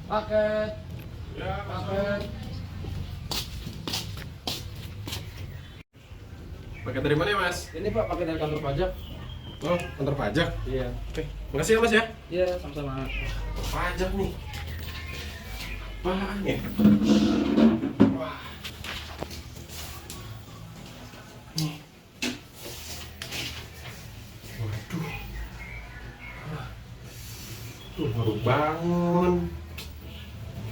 Paket. Ya, Paket. paket dari mana ya, Mas? Ini Pak, paket dari kantor pajak. Oh, kantor pajak. Iya. Oke, makasih ya, Mas ya. Iya, sama-sama. Pajak nih. Apaan ya? Wah. Nih. Waduh. Tuh, baru bangun.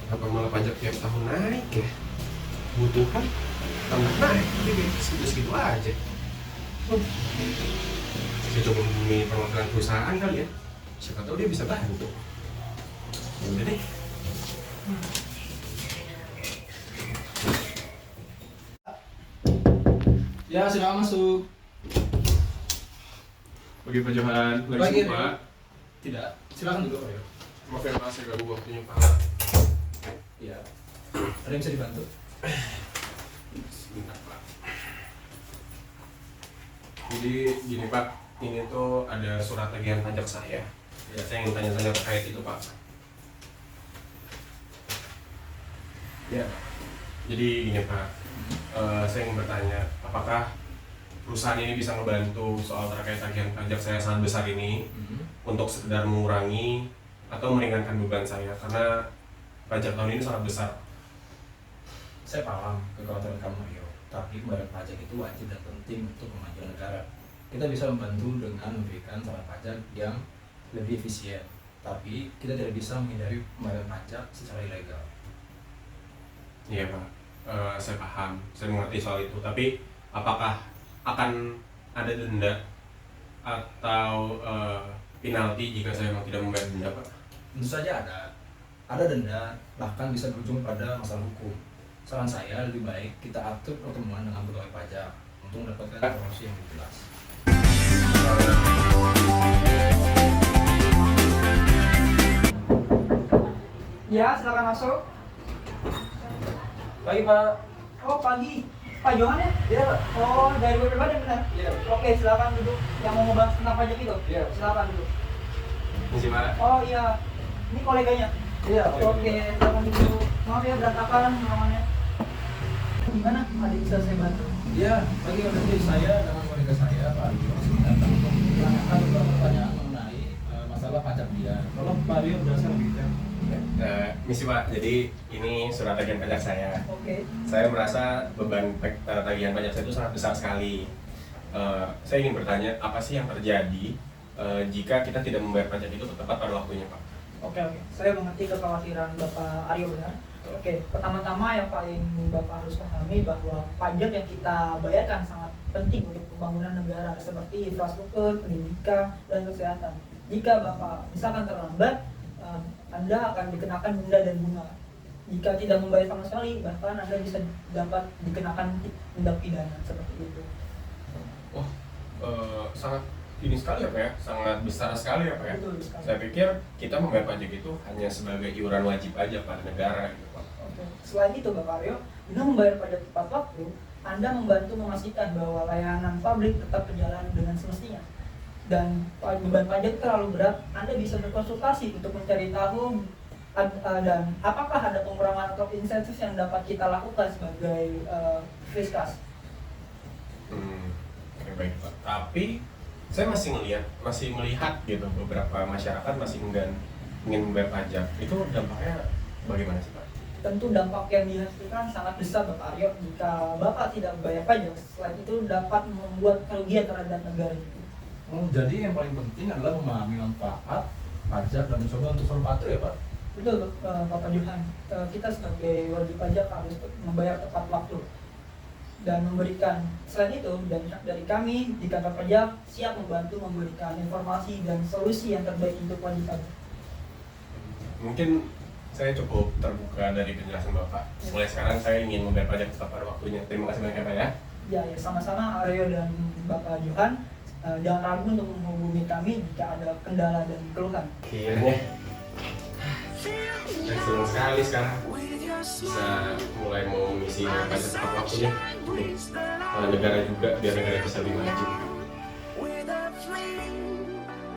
Apa malah pajak tiap tahun naik ya? Kebutuhan tambah naik, jadi segitu-segitu aja. Saya coba hubungi perwakilan perusahaan kali ya. Siapa tahu dia bisa bantu. Ya udah deh. Ya, silakan masuk. Bagi Pak Johan, Pagi, lagi Rio. Pak. Tidak, silakan duduk, Pak. Maaf ya Pak, saya ganggu waktunya Pak. Iya. Ada yang bisa dibantu? Sebentar Pak. Jadi gini Pak, ini tuh ada surat tagihan pajak saya. Ya, saya ingin tanya-tanya terkait itu Pak. Iya. Jadi gini Pak, saya ingin bertanya, apakah perusahaan ini bisa membantu soal terkait tagihan pajak saya sangat besar ini untuk sekedar mengurangi atau meringankan beban saya karena pajak tahun ini sangat besar. Saya paham kekhawatiran kamu, Rio. Tapi pembayaran pajak itu wajib dan penting untuk kemajuan negara. Kita bisa membantu dengan memberikan saran pajak yang lebih efisien. Tapi kita tidak bisa menghindari pembayaran pajak secara ilegal. Iya Pak, saya paham, saya mengerti soal itu. Tapi apakah akan ada denda atau penalti jika saya memang tidak membayar denda Pak? Tentu saja ada denda, bahkan bisa berujung pada masalah hukum. Saran saya lebih baik kita atur pertemuan dengan pegawai pajak untuk mendapatkan informasi yang lebih jelas. Ya, silakan masuk. Pagi Pak. Oh, pagi. Pak Johan ya? Iya Pak. Oh, dari WP Badan benar? Iya. Oke, silakan duduk. Yang mau ngebahas tentang pajak itu? Iya. Silakan duduk. Misi Pak. Oh iya, ini koleganya. Iya. Oke, silakan duduk. Maaf ya berantakan namanya. Gimana? Ada bisa saya bantu? Iya. Pagi nanti saya dengan kolega saya Pak Rio datang untuk menanyakan beberapa pertanyaan mengenai masalah pajak dia. Tolong Pak Rio jelaskan lebih detail. Misi Pak, jadi ini surat tagihan pajak saya. Oke. Saya merasa beban tagihan pajak saya itu sangat besar sekali. Saya ingin bertanya, apa sih yang terjadi jika kita tidak membayar pajak itu tepat pada waktunya Pak? Oke. Saya mengerti kekhawatiran Bapak Aryo benar. Oke, pertama-tama yang paling Bapak harus pahami bahwa pajak yang kita bayarkan sangat penting untuk pembangunan negara seperti infrastruktur, pendidikan, dan kesehatan. Jika Bapak misalkan terlambat, Anda akan dikenakan denda dan bunga. Jika tidak membayar sama sekali, bahkan Anda bisa dapat dikenakan tindak pidana seperti itu. Oh, sangat ini sekali ya Pak ya, sangat besar sekali ya Pak ya. Betul sekali. Saya pikir kita membayar pajak itu hanya sebagai iuran wajib aja pada negara gitu Pak. Oke. Selain itu Bapak Aryo, dengan membayar pajak tepat waktu, Anda membantu memastikan bahwa layanan publik tetap berjalan dengan semestinya. Dan beban pajak terlalu berat, Anda bisa berkonsultasi untuk mencari tahu dan apakah ada pengurangan atau insentif yang dapat kita lakukan sebagai fiskas. Oke, baik Pak. Tapi saya masih melihat gitu beberapa masyarakat masih enggan ingin membayar pajak. Itu dampaknya bagaimana sih Pak? Tentu dampak yang dihasilkan sangat besar Bapak Aryo jika Bapak tidak membayar pajak. Selain itu dapat membuat kerugian terhadap negara. Jadi yang paling penting adalah memahami manfaat pajak dan mencoba untuk selalu patuh ya Pak. Betul Bapak Johan. Kita sebagai wajib pajak harus membayar tepat waktu dan memberikan. Selain itu, dari kami di kantor pajak siap membantu memberikan informasi dan solusi yang terbaik untuk wajib pajak. Mungkin saya cukup terbuka dari penjelasan Bapak. Mulai sekarang saya ingin membayar pajak tepat pada waktunya. Terima kasih banyak ya Pak ya. Ya, sama-sama Aryo dan Bapak Johan. Jangan ragu untuk menghubungi kami jika ada kendala dan keluhan. Akhirnya saya senang sekali sekarang bisa mulai mau mengisi pajak tepat waktunya untuk negara juga, biar negara bisa lebih maju.